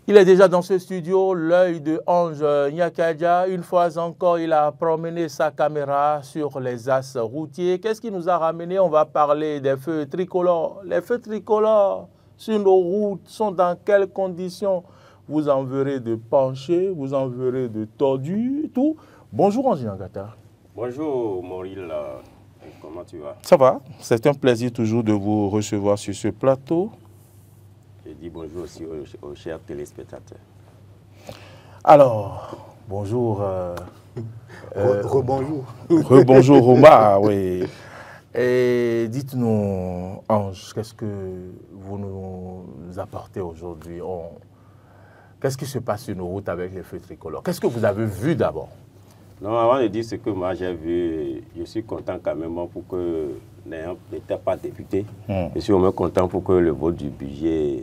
Il est déjà dans ce studio, l'œil de Ange Nyakaja. Une fois encore, il a promené sa caméra sur les axes routiers. Qu'est-ce qui nous a ramené? On va parler des feux tricolores. Les feux tricolores sur nos routes sont dans quelles conditions? Vous en verrez de penchés, vous en verrez de tordus, tout. Bonjour Ange Nyakaja. Bonjour Mauril, comment tu vas? Ça va, c'est un plaisir toujours de vous recevoir sur ce plateau. Je dis bonjour aussi aux chers téléspectateurs. Alors, bonjour. Rebonjour. Rebonjour Omar, oui. Et dites-nous, Ange, qu'est-ce que vous nous apportez aujourd'hui? Qu'est-ce qui se passe sur nos routes avec les feux tricolores? Qu'est-ce que vous avez vu d'abord? Non, avant de dire ce que moi j'ai vu, je suis content quand même pour que, n'étant pas député, je suis au moins content pour que le vote du budget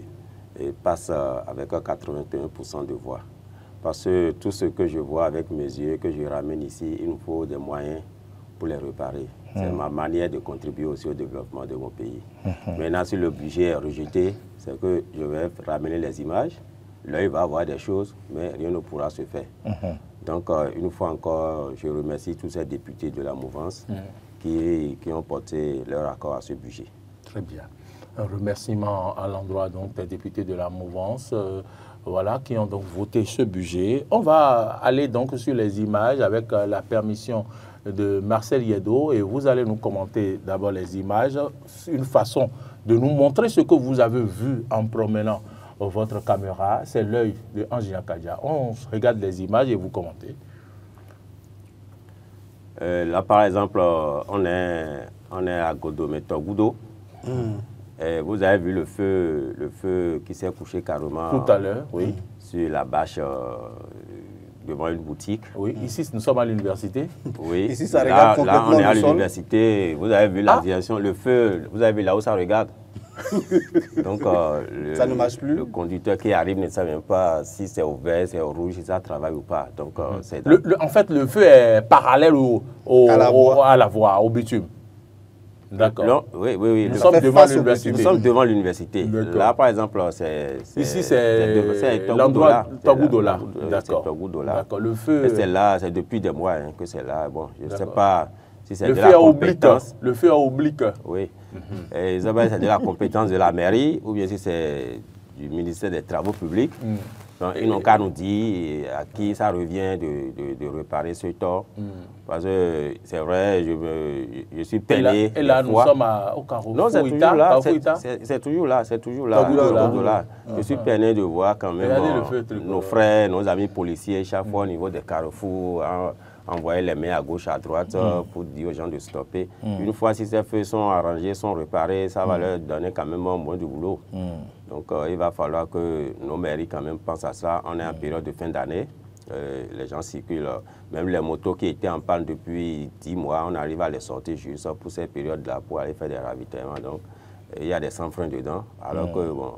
passe avec 81% de voix. Parce que tout ce que je vois avec mes yeux, que je ramène ici, il nous faut des moyens pour les réparer. C'est ma manière de contribuer aussi au développement de mon pays. Maintenant, si le budget est rejeté, c'est que je vais ramener les images. L'œil va voir des choses, mais rien ne pourra se faire. Donc, une fois encore, je remercie tous ces députés de la mouvance qui ont porté leur accord à ce budget. Très bien. Un remerciement à l'endroit des députés de la mouvance voilà, qui ont donc voté ce budget. On va aller donc sur les images avec la permission de Marcel Yedo et vous allez nous commenter d'abord les images, une façon de nous montrer ce que vous avez vu en promenant votre caméra. C'est l'œil de Ange Nyakaja. On regarde les images et vous commentez. Là, par exemple, on est à Godomé-Togudo. Et vous avez vu le feu qui s'est couché carrément tout à l'heure, oui, sur la bâche devant une boutique. Oui, ici nous sommes à l'université. Oui, ici ça regarde complètement là on est à le sol. l'université. Vous avez vu l'aviation, le feu, vous avez vu là où ça regarde. Donc ça ne marche plus. Le conducteur qui arrive ne sait même pas si c'est au vert, c'est au rouge, si ça travaille ou pas. Donc, en fait, le feu est parallèle à la voie, au bitume. D'accord. Oui. Nous sommes devant l'université. Nous sommes devant l'université. Là, par exemple, ici, c'est l'endroit Togudola. D'accord. Le feu. C'est là, c'est depuis des mois que c'est là. Bon, je ne sais pas si c'est de la compétence. Le feu oblique. Oui. C'est de la compétence de la mairie ou bien si c'est du ministère des Travaux publics. Donc, ils n'ont qu'à nous dire à qui ça revient de réparer ce tort. Parce que c'est vrai, je suis peiné. Et là, nous sommes au Carrefour. Non, c'est toujours là. C'est toujours là. C'est toujours là. Je suis peiné de voir quand même nos frères, nos amis policiers, chaque fois au niveau des carrefours, envoyer les mains à gauche, à droite pour dire aux gens de stopper. Une fois, si ces feux sont arrangés, sont réparés, ça va leur donner quand même moins de boulot. Donc, il va falloir que nos mairies quand même pensent à ça. On est en période de fin d'année. Les gens circulent. Même les motos qui étaient en panne depuis 10 mois, on arrive à les sortir juste pour ces périodes-là pour aller faire des ravitaillements. Donc, il y a des sans-freins dedans. Alors que, bon,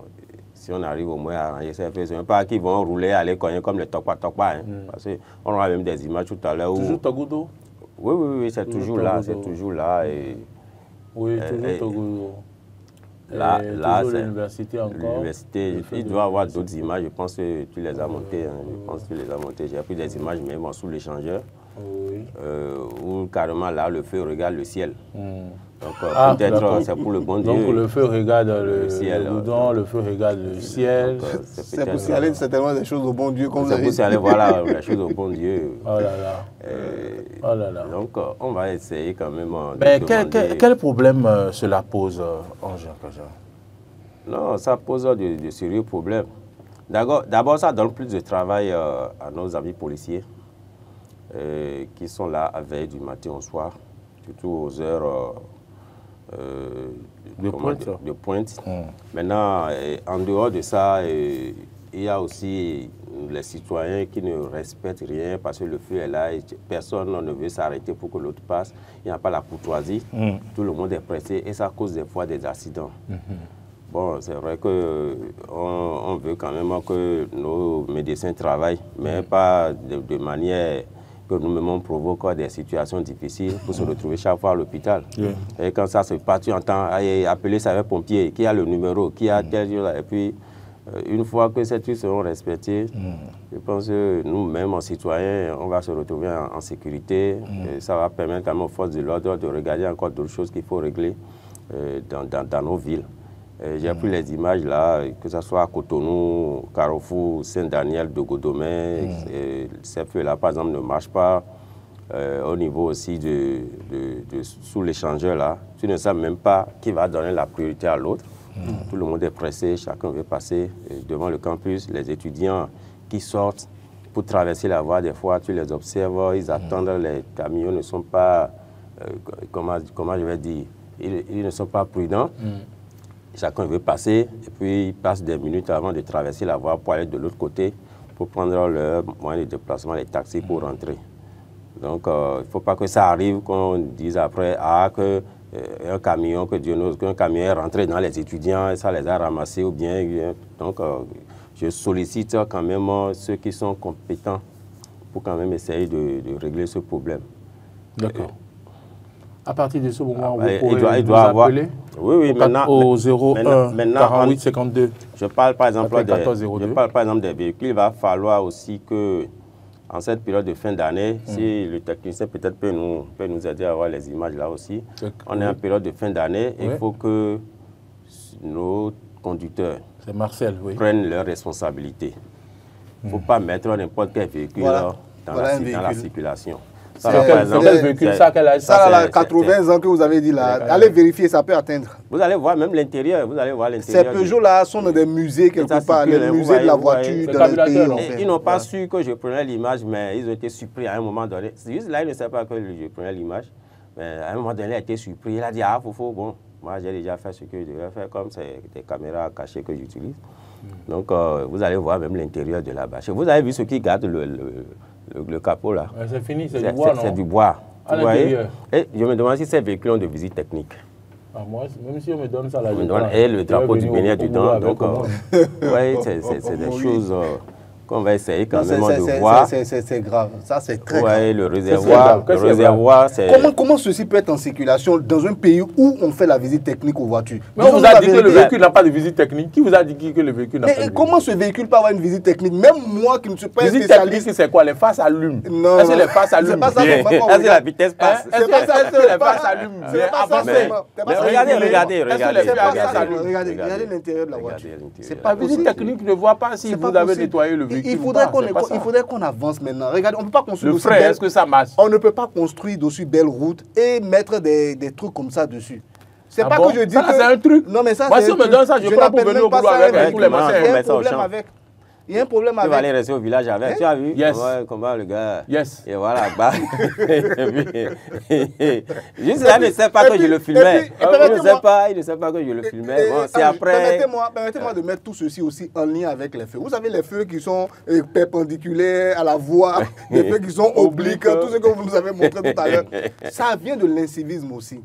si on arrive au moins à arranger ces feux, c'est même pas qu'ils vont rouler, aller cogner comme les tokpa. Parce qu'on aura même des images tout à l'heure où... Toujours Togudo? Oui, c'est toujours là. C'est toujours là. Oui, toujours Togudo. Là c'est l'université encore. L'université, il doit y avoir d'autres images. Je pense que tu les as montées. J'ai pris des images, mais bon, sous l'échangeur. Où carrément là, le feu regarde le ciel. Donc peut-être c'est pour le bon Dieu. Donc le feu regarde le ciel. Le feu regarde le ciel. C'est pour signaler certainement des choses au bon Dieu. C'est pour signaler, voilà, les choses au bon Dieu. Oh là là. Donc on va essayer quand même mais quel problème cela pose, Ange Nyakaja? Non, ça pose de sérieux problèmes. D'abord, ça donne plus de travail à nos amis policiers qui sont là à veille du matin au soir, surtout aux heures de pointe. Maintenant, en dehors de ça, il y a aussi les citoyens qui ne respectent rien parce que le feu est là et personne ne veut s'arrêter pour que l'autre passe. Il n'y a pas la courtoisie. Tout le monde est pressé et ça cause des fois des accidents. Bon, c'est vrai qu'on veut quand même que nos médecins travaillent, mais pas de manière que nous-mêmes provoquons des situations difficiles pour se retrouver chaque fois à l'hôpital. Et quand ça se passe, tu entends appeler ça avec pompier, qui a le numéro, qui a tel jour, et puis Une fois que ces trucs seront respectés, je pense que nous-mêmes, en citoyens, on va se retrouver en sécurité. Et ça va permettre à nos forces de l'ordre de regarder encore d'autres choses qu'il faut régler dans nos villes. J'ai pris les images là, que ce soit à Cotonou, Carrefour, Saint-Daniel, de Godomé. Ces feux-là, par exemple, ne marchent pas. Au niveau aussi sous l'échangeur là, tu ne sais même pas qui va donner la priorité à l'autre. Tout le monde est pressé, chacun veut passer devant le campus. Les étudiants qui sortent pour traverser la voie, des fois tu les observes, ils attendent, les camions ne sont pas, comment je vais dire, ils ne sont pas prudents. Chacun veut passer et puis ils passent des minutes avant de traverser la voie pour aller de l'autre côté, pour prendre leur moyen de déplacement, les taxis pour rentrer. Donc il ne faut pas que ça arrive qu'on dise après qu'un camion, qu'un camion est rentré dans les étudiants et ça les a ramassés ou bien. Donc je sollicite quand même ceux qui sont compétents pour quand même essayer de régler ce problème. D'accord. À partir de ce moment, vous pourrez nous appeler maintenant, au 01 48 52. Je parle par exemple des véhicules. Il va falloir aussi que, en cette période de fin d'année, si le technicien peut-être peut nous aider à avoir les images là aussi, on est en période de fin d'année, il faut que nos conducteurs prennent leurs responsabilités. Il ne faut pas mettre n'importe quel véhicule dans la circulation. Ça, 80 ans que vous avez dit là, allez vérifier, ça peut atteindre. Vous allez voir même l'intérieur, Ces Peugeot-là sont dans des musées quelque part, les musées de la voiture dans les pays. Ils n'ont pas su que je prenais l'image, mais ils ont été surpris à un moment donné. C'est juste là, ils ne savaient pas que je prenais l'image. Mais à un moment donné, il a été surpris. Il a dit, ah, Fofo, bon, moi j'ai déjà fait ce que je devais faire, comme c'est des caméras cachées que j'utilise. Donc, vous allez voir même l'intérieur de la bâche. Vous avez vu ce qui garde le capot là. C'est fini, c'est du bois, non? C'est du bois. Vous voyez? Et je me demande si ces véhicules ont de visite technique. Moi, même si on me donne ça, là, et le drapeau du Bénin dedans. Donc, ouais, c'est des choses qu'on va essayer quand même de voir. C'est grave, ça c'est très grave. Ouais, le réservoir, c'est... Comment ceci peut être en circulation dans un pays où on fait la visite technique aux voitures? Mais on vous a dit que le véhicule n'a pas de visite technique. Qui vous a dit que le véhicule n'a pas de visite technique? Comment ce véhicule peut avoir une visite technique? Même moi qui ne suis pas un spécialiste... Visite technique, c'est quoi? Les faces allument. Non, est-ce que les faces allument? Est-ce que la vitesse passe? Est-ce que les faces allument? Regardez Regardez l'intérieur de la voiture. C'est pas visite technique, ne voit pas si vous avez nettoyé le véhicule. Il faudrait qu'on avance maintenant. Regardez, on ne peut pas construire le frein, est-ce que ça marche? On ne peut pas construire dessus belle route et mettre des trucs comme ça dessus. C'est pas que je dis que... c'est un truc. Non, mais ça, moi, si on me donne ça, je prends pour venir au boulot avec tous les matins. Il y a un problème avec. Il y a un problème avec. Tu vas aller rester au village avec. Tu as vu? Yes. Comment le gars. Yes. Et voilà, bah. Juste là, il ne sait pas que je le filmais. Il ne sait pas que je le filmais. Bon, c'est après. Permettez-moi de mettre tout ceci aussi en lien avec les feux. Vous savez, les feux qui sont perpendiculaires à la voie, les feux qui sont obliques, tout ce que vous nous avez montré tout à l'heure. Ça vient de l'incivisme aussi.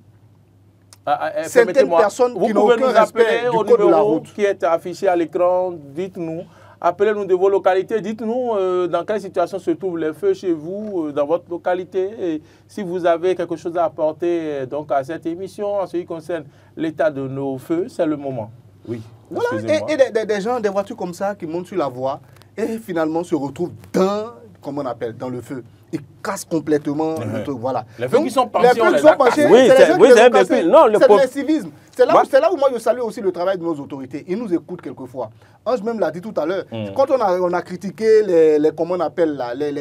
Certaines personnes qui n'ont aucun respect du code de la route qui est affiché à l'écran, dites-nous. Appelez-nous de vos localités, dites-nous dans quelle situation se trouvent les feux chez vous, dans votre localité. Et si vous avez quelque chose à apporter donc, à cette émission en ce qui concerne l'état de nos feux, c'est le moment. Oui. Voilà. Et des gens, des voitures comme ça qui montent sur la voie et finalement se retrouvent dans, comment on appelle, dans le feu. Ils cassent complètement le truc, voilà. Les feux qui sont penchés, c'est l'incivisme. C'est là où moi je salue aussi le travail de nos autorités. Ils nous écoutent quelquefois. Ange même l'a dit tout à l'heure. Quand on a critiqué les comment on appelle là, les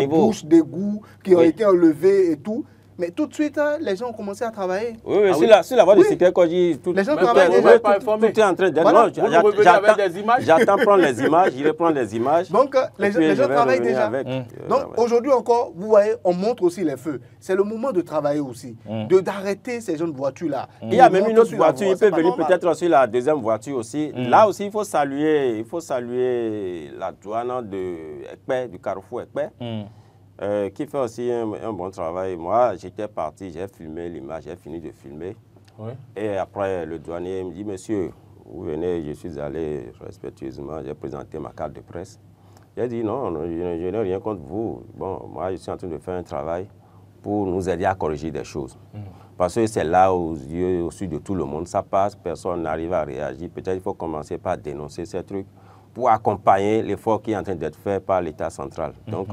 bouches d'égout qui ont été enlevées et tout. Mais tout de suite, les gens ont commencé à travailler. Oui, sur la voie de sécurité, quand je dis tout, les gens travaillent. Tout est en train de... J'attends prendre les images, je reprends les images. Donc, les gens travaillent déjà. Donc, aujourd'hui encore, vous voyez, on montre aussi les feux. C'est le moment de travailler aussi, d'arrêter ces jeunes voitures-là. Il y a même une autre voiture, il peut venir peut-être sur la deuxième voiture aussi. Là aussi, il faut saluer la douane du Carrefour Ekpé. Qui fait aussi un bon travail. Moi, j'étais parti, j'ai filmé l'image, j'ai fini de filmer. Oui. Et après, le douanier me dit, monsieur, vous venez, je suis allé respectueusement, j'ai présenté ma carte de presse. J'ai dit, non, je n'ai rien contre vous. Bon, moi, je suis en train de faire un travail pour nous aider à corriger des choses. Parce que c'est là, aux yeux, au sud de tout le monde, ça passe, personne n'arrive à réagir. Peut-être il faut commencer par dénoncer ces trucs pour accompagner l'effort qui est en train d'être fait par l'État central. Donc,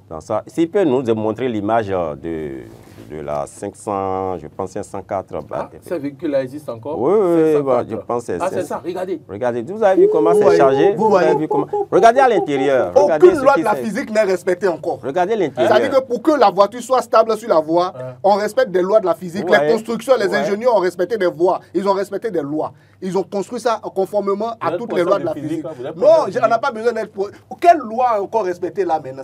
dans ça, s'il peut nous montrer l'image de la 500, je pense 504. Ce véhicule-là existe encore? Oui, je pense que c'est ça. Ah, c'est ça, regardez. Regardez, vous avez vu comment c'est chargé? Regardez à l'intérieur. Aucune loi de la physique n'est respectée encore. Regardez l'intérieur. C'est-à-dire que pour que la voiture soit stable sur la voie, on respecte des lois de la physique. Les constructeurs, les ingénieurs ont respecté des voies. Ils ont respecté des lois. Ils ont construit ça conformément à toutes les lois de la physique. Non, on n'a pas besoin d'être... Quelle loi est encore respectée là maintenant?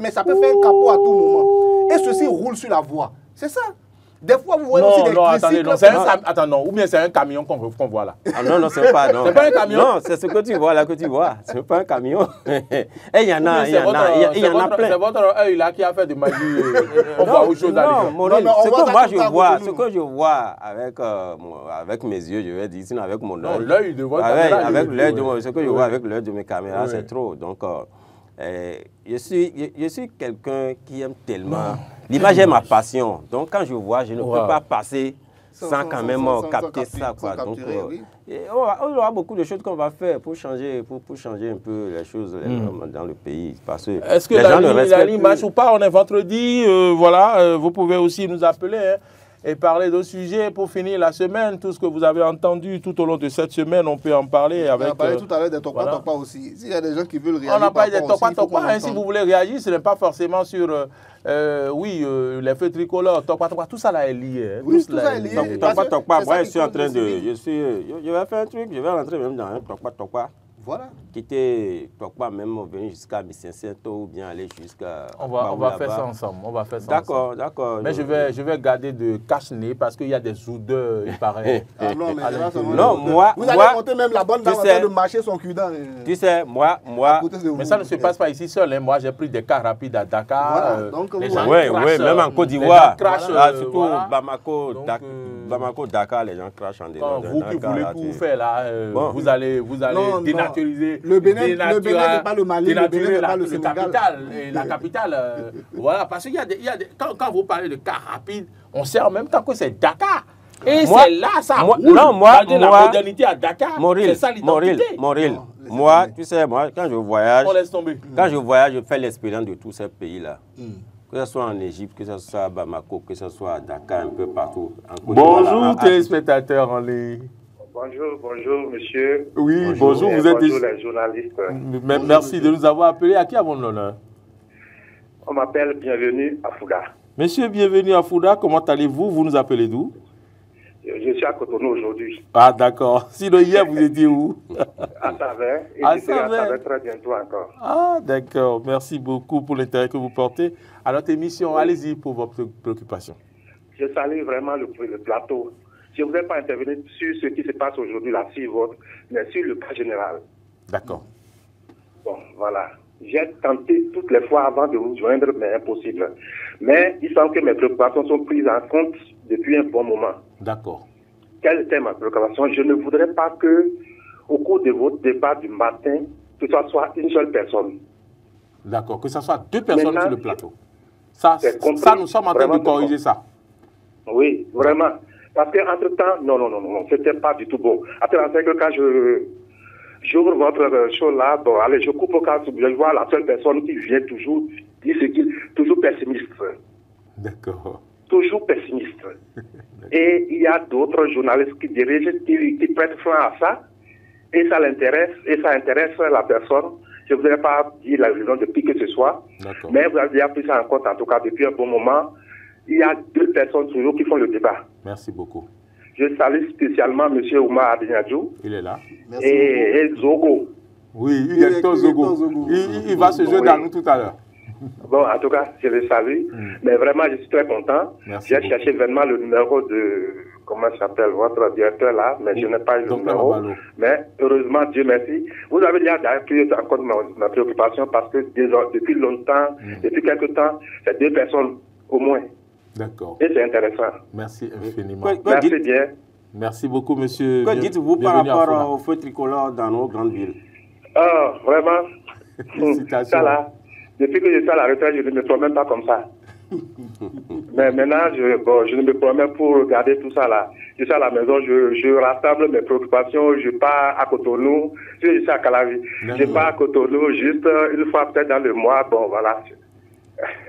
Mais ça peut faire un capot à tout moment. Et ceci roule sur la voie. C'est ça. Des fois, vous voyez aussi des attendez, non, attends, non. Ou bien c'est un camion qu'on voit là. Ah non, c'est pas, non. C'est pas un camion? Non, c'est ce que tu vois là, que tu vois. C'est pas un camion. Et il y en a, il y en a plein. C'est votre œil là qui a fait de magie. On voit autre chose à l'écran. Ce que je vois avec mes yeux, je vais dire, sinon avec mon œil. Non, l'œil de votre caméra. Avec l'œil de ce que je vois avec l'œil de mes caméras, c'est trop. Donc, je suis quelqu'un qui aime tellement... L'image est ma passion. Donc, quand je vois, je ne peux pas passer sans quand même capter ça. Donc, il y aura beaucoup de choses qu'on va faire pour changer un peu les choses dans le pays. Est-ce que la ligne marche ou pas? On est vendredi. Voilà, vous pouvez aussi nous appeler et parler de sujets pour finir la semaine. Tout ce que vous avez entendu tout au long de cette semaine, on peut en parler. On a parlé tout à l'heure des Tokpa aussi. S'il y a des gens qui veulent réagir, on n'a pas des Tokpa. Si vous voulez réagir, ce n'est pas forcément sur les feux tricolores, Tokpa, tout ça là est lié. Oui, tout ça est lié. Tokpa, moi je suis en train de... Je vais faire un truc, je vais rentrer même dans un Tokpa. Voilà. Quitter Tokpa, même venir jusqu'à Bissenseto ou bien aller jusqu'à... On va faire ça ensemble. D'accord. Mais je vais garder de cache-nez parce qu'il y a des odeurs, il paraît. Non, moi... Vous allez monter même la bonne dame en train de marcher son cul dans... Tu sais, moi... Mais ça ne se passe pas ici seul. Moi, j'ai pris des cas rapides à Dakar. Oui, même en Côte d'Ivoire. Surtout Bamako, Dakar, les gens crachent en dehors. Vous qui voulez tout faire là, vous allez dénaturer. Le Bénin n'est pas le Mali, le Bénin n'est pas le Sénégal. La capitale, voilà, parce qu'il y a des, quand vous parlez de cas rapides, on sait en même temps que c'est Dakar. Et c'est là, ça roule. Non, moi, la modernité à Dakar, c'est ça l'identité. Moi, tu sais, quand je voyage, on laisse tomber. Quand je voyage, je fais l'expérience de tous ces pays-là. Que ce soit en Égypte, que ce soit à Bamako, que ce soit à Dakar, un peu partout. Bonjour téléspectateurs en ligne. Bonjour, monsieur. Oui, bonjour, vous êtes... Bonjour les journalistes. Merci de nous avoir appelés. À qui avons l'honneur? On m'appelle Bienvenue à Fouda. Monsieur, bienvenue à Fouda. Comment allez-vous? Vous nous appelez d'où? Je suis à Cotonou aujourd'hui. Ah, d'accord. Sinon, hier, vous étiez où? À Savin. Et à je serai à Savin très bientôt encore. Ah, d'accord. Merci beaucoup pour l'intérêt que vous portez à notre émission. Allez-y pour votre préoccupation. Je salue vraiment le plateau. Je ne voudrais pas intervenir sur ce qui se passe aujourd'hui, là, sur votre, mais sur le cas général. D'accord. Bon, voilà. J'ai tenté toutes les fois avant de vous joindre, mais impossible. Mais il semble que mes préoccupations sont prises en compte depuis un bon moment. D'accord. Quelle était ma préoccupation? Je ne voudrais pas que, au cours de votre débat du matin, que ce soit une seule personne. D'accord, que ce soit deux personnes sur le plateau. Ça, nous sommes en train de corriger ça. Oui, vraiment. Parce qu'entre-temps, non, c'était pas du tout bon. Après, c'est que quand j'ouvre votre show là, bon, allez, je coupe au cas où je vois la seule personne qui vient toujours dire ce qu'il toujours pessimiste. D'accord. Toujours pessimiste. Et il y a d'autres journalistes qui dirigent, qui prêtent fin à ça, et ça l'intéresse, et ça intéresse la personne. Je ne voudrais pas dire la raison de qui que ce soit, mais vous avez déjà pris ça en compte, en tout cas, depuis un bon moment. Il y a deux personnes toujours qui font le débat. Merci beaucoup. Je salue spécialement M. Oumar Adignadjou. Il est là. Et Zogo. Oui, il est Zogo. Il va se jouer dans nous tout à l'heure. Bon, en tout cas, je le salue. Mais vraiment, je suis très content. J'ai cherché vraiment le numéro de, comment s'appelle, votre directeur là, mais je n'ai pas eu le numéro. Mais heureusement, Dieu merci. Vous avez déjà pris en compte ma préoccupation parce que depuis longtemps, depuis quelque temps, c'est deux personnes au moins. D'accord. Et c'est intéressant. Merci infiniment. Merci bien. Merci beaucoup, monsieur. Que dites-vous par rapport au feu tricolore dans nos grandes villes? Ah, vraiment. Ça là, depuis que je suis à la retraite, je ne me sens même pas comme ça. Mais maintenant, je ne me promets pour regarder tout ça là. Je suis à la maison, je rassemble mes préoccupations, je pars à Cotonou, je suis à Calavi. Je pars à Cotonou juste une fois peut-être dans le mois, bon voilà.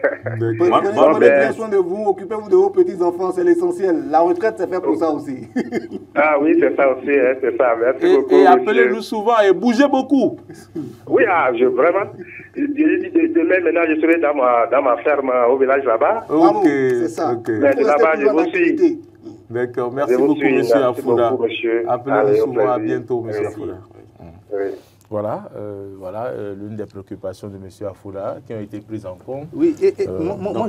Prenez soin de vous, occupez-vous de vos petits-enfants, c'est l'essentiel. La retraite, c'est fait pour ça aussi. Ah oui, c'est ça aussi, hein, c'est ça. Merci beaucoup. Et appelez-nous souvent et bougez beaucoup. Oui, vraiment. Demain, maintenant, je serai dans ma ferme au village là-bas. Ok, c'est ça. Okay. Mais de là-bas, je vous suis. D'accord, merci beaucoup, monsieur Afouda. Appelez-nous souvent, à bientôt, monsieur Afouda. Oui. Voilà, l'une des préoccupations de M. Afouda qui ont été prises en compte. Oui, moi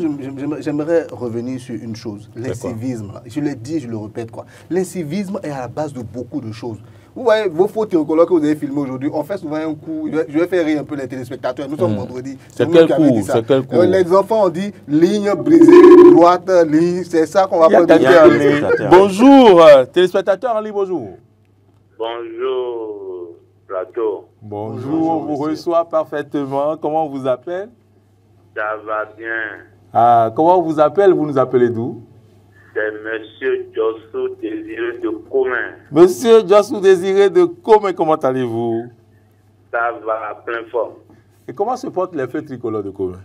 j'aimerais revenir sur une chose, l'incivisme. Je l'ai dit, je le répète. L'incivisme est à la base de beaucoup de choses. Vous voyez, vos photos tricolores que vous avez filmés aujourd'hui, on fait souvent un coup, je vais faire rire un peu les téléspectateurs, nous sommes vendredi. C'est quel coup? Les enfants ont dit ligne brisée, droite, ligne, c'est ça qu'on va faire. Bonjour, téléspectateurs en ligne, bonjour. Bonjour, plateau. Bonjour, on vous reçoit parfaitement. Comment on vous appelle? Ça va bien. Ah, comment on vous appelle? Vous nous appelez d'où? C'est Monsieur Jossou Désiré de Commun. Monsieur Jossou Désiré de Commun, comment allez-vous? Ça va à plein forme. Et comment se portent les feux tricolores de Commun?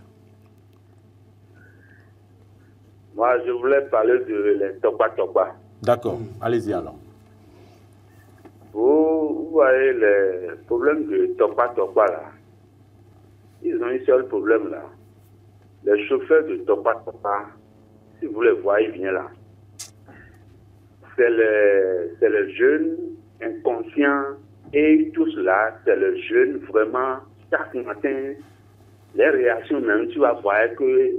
Moi, je voulais parler de les Topa Topa. D'accord, allez-y alors. Vous voyez les problèmes de Topa Topa là. Ils ont un seul problème là. Les chauffeurs de Topa Topa, si vous les voyez bien là, c'est les jeunes inconscients et tout cela, c'est les jeunes vraiment, chaque matin, les réactions même, tu vas voir que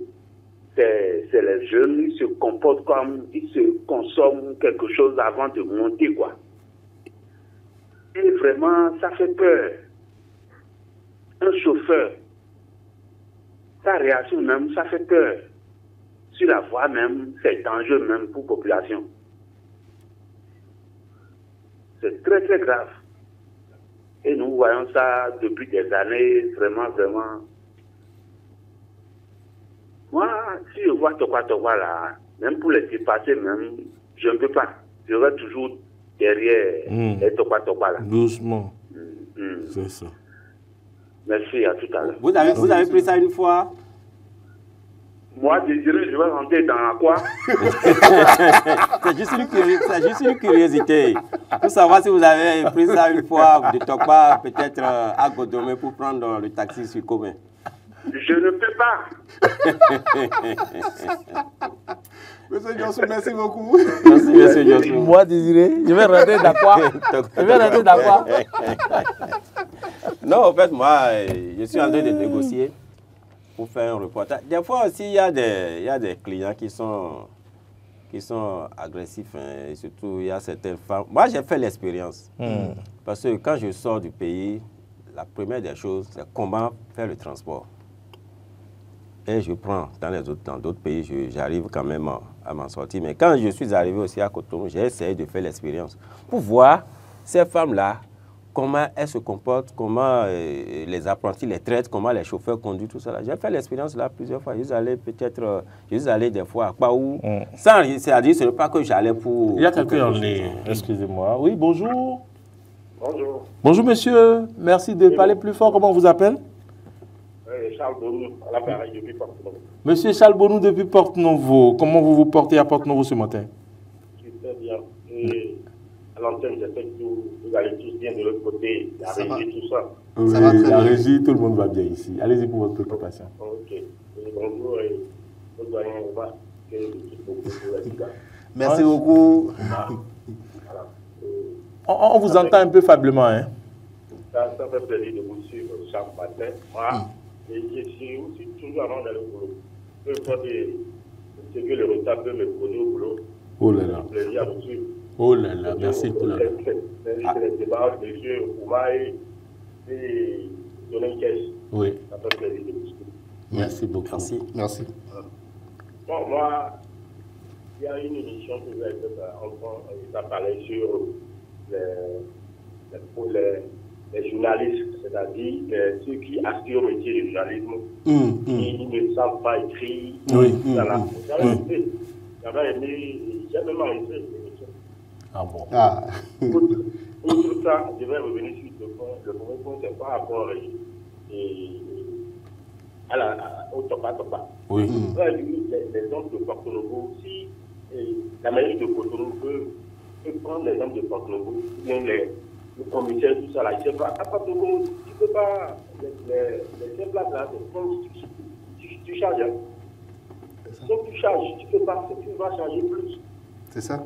c'est les jeunes, ils se comportent comme, ils se consomment quelque chose avant de monter quoi. Et vraiment, ça fait peur. Un chauffeur, sa réaction même, ça fait peur. Sur la voie même, c'est dangereux même pour la population. C'est très très grave. Et nous voyons ça depuis des années, vraiment, vraiment. Moi, si je vois Topa Topa là, même pour les dépasser même, je ne peux pas. Je vais toujours derrière les Topa Topa là. Doucement. C'est ça. Merci, à tout à l'heure. Vous avez pris ça une fois? Moi, Désiré, je vais rentrer dans quoi? C'est juste une curiosité. Pour savoir si vous avez pris ça une fois, de Topa, peut-être à Godomé pour prendre le taxi sur Commun. Je ne peux pas. Monsieur Jossou, merci beaucoup. Merci, monsieur Jossou. Moi, Désiré, je vais rentrer dans quoi? Je vais rentrer dans quoi? Non, en fait, moi, je suis en train de négocier pour faire un reportage. Des fois aussi, il y a des clients qui sont agressifs. Hein, et surtout, il y a certaines femmes. Moi, j'ai fait l'expérience. Parce que quand je sors du pays, la première des choses, c'est comment faire le transport. Et je prends dans d'autres pays, j'arrive quand même à m'en sortir. Mais quand je suis arrivé aussi à Cotonou, j'ai essayé de faire l'expérience pour voir ces femmes-là, comment elles se comportent, comment les apprentis les traitent, comment les chauffeurs conduisent, tout ça. J'ai fait l'expérience là plusieurs fois. Je suis allé des fois à Paou. C'est-à-dire, ce n'est pas que j'allais pour... Il y a quelqu'un en ligne, excusez-moi. Oui, bonjour. Bonjour. Bonjour, monsieur. Merci de parler plus fort. Comment on vous appelle? Charles Bonou, à l'appareil depuis Porte-Novo. Monsieur Charles Bonou depuis Porte-Novo. Comment vous vous portez à Porte-Novo ce matin? Très bien. Et à l'antenne, j'espère que vous allez tous bien de l'autre côté. La régie, tout ça. Oui, ça va très la bien. régie, tout le monde va bien ici. Allez-y pour votre préoccupation. Ok. Et bonjour et au doyen Eva. Merci beaucoup. Voilà. On vous entend un peu faiblement, hein? Ça fait plaisir de vous suivre chaque matin. Moi, et je suis aussi toujours avant d'aller au boulot. Peu importe ce que le retard peut me poser au boulot. Oh là là. Plaisir à vous suivre. Oh là là, merci pour la... C'est les débats, les jeux, Oumaï et Donner Caisse. Oui. Ça fait plaisir de vous suivre. Merci beaucoup. Merci. Bon, moi, il y a une émission que vous avez faite on a parlé sur les journalistes c'est-à-dire ceux qui aspirent au métier du journalisme, qui ne savent pas écrire. J'avais aimé, j'ai même arrêté. Ah bon. Pour ça, je vais revenir sur le premier point, c'est par rapport au Topa. Oui. Les hommes de Porto-Novo, si la mairie de Cotonou peut prendre les hommes de Porto-Novo, bien les commissaires, tout ça là, je ne sais pas, à Porto-Novo, tu ne peux pas, les places là, tu charges. Si tu charges, tu ne peux pas, tu vas charger plus. C'est ça.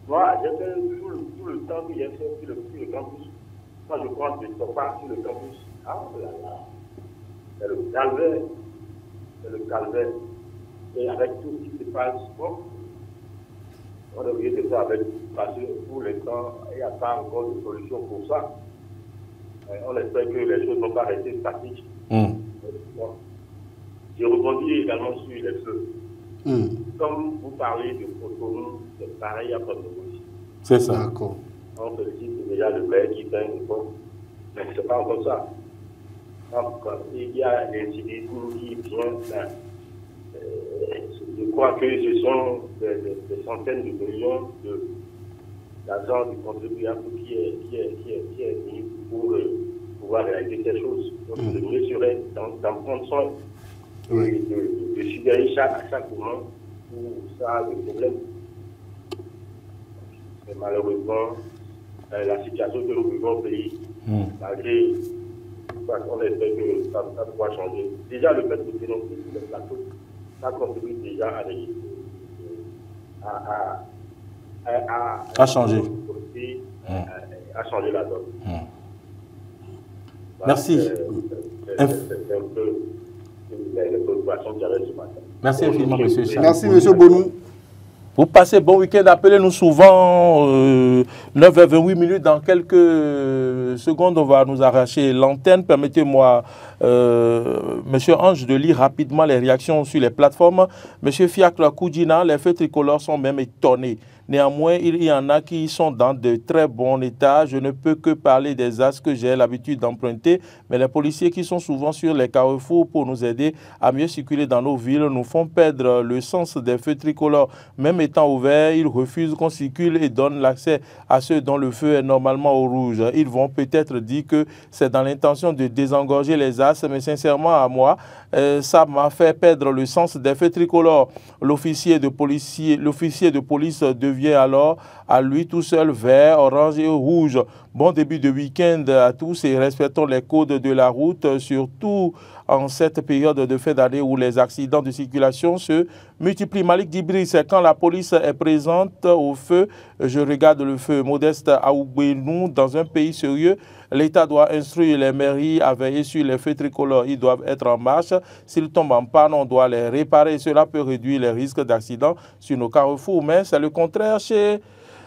Moi, j'ai fait tout le temps que j'ai fait sur le campus. Quand je prends du Topa sur le campus, c'est le calvaire. C'est le calvaire. Et avec tout ce qui se passe, bon, on devrait de ça avec, parce que pour l'instant, il n'y a pas encore de solution pour ça. On espère que les choses ne vont pas rester statiques. Bon. Je rebondis également sur les feux. Comme vous parlez de Cotonou, c'est pareil à Cotonou. C'est ça. D'accord. On félicite déjà le maire qui fait une réponse, mais ce n'est pas encore ça. Donc, il y a l'individu qui vient, je crois que ce sont des centaines de millions d'argent du contribuable qui est venu pour pouvoir réaliser quelque chose. Donc, le mieux serait d'en prendre soin. Oui. De subir à chaque moment où ça a des problèmes. Et malheureusement, la situation que nous vivons au pays, malgré on espère que ça pourra changer. Déjà, le fait de dénoncer sur les plateaux, ça contribue déjà à changer. À changer la donne. Merci. C'est un peu les préoccupations qu'il y avait ce matin. Merci infiniment, monsieur Charles. Merci, monsieur Bonou. Vous passez bon week-end. Appelez-nous souvent. 9h28. Dans quelques secondes, on va nous arracher l'antenne. Permettez-moi, monsieur Ange, de lire rapidement les réactions sur les plateformes. Monsieur Fiacre Koudjina, les feux tricolores sont même étonnés. Néanmoins, il y en a qui sont dans de très bon état. Je ne peux que parler des axes que j'ai l'habitude d'emprunter, mais les policiers qui sont souvent sur les carrefours pour nous aider à mieux circuler dans nos villes nous font perdre le sens des feux tricolores. Même étant ouverts, ils refusent qu'on circule et donnent l'accès à ceux dont le feu est normalement au rouge. Ils vont peut-être dire que c'est dans l'intention de désengorger les axes, mais sincèrement à moi, ça m'a fait perdre le sens des feux tricolores. L'officier de police devient alors à lui tout seul vert, orange et rouge. Bon début de week-end à tous et respectons les codes de la route, surtout en cette période de fin d'année où les accidents de circulation se multiplient. Malik Dibri, c'est quand la police est présente au feu. Je regarde le feu. Modeste Aoubénou, dans un pays sérieux, l'État doit instruire les mairies à veiller sur les feux tricolores. Ils doivent être en marche. S'ils tombent en panne, on doit les réparer. Cela peut réduire les risques d'accidents sur nos carrefours. Mais c'est le contraire chez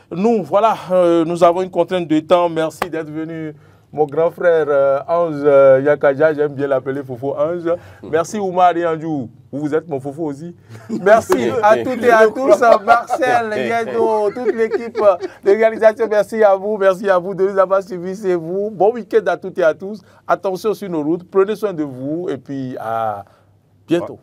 nous. Voilà, nous avons une contrainte de temps. Merci d'être venu. Mon grand frère Ange Yakaja, j'aime bien l'appeler Fofo Ange. Merci Oumar Yanjou, vous êtes mon Fofo aussi. Merci à toutes et à tous, Marcel, Yedo, toute l'équipe de réalisation, merci à vous de nous avoir suivis, c'est vous. Bon week-end à toutes et à tous, attention sur nos routes, prenez soin de vous et puis à bientôt.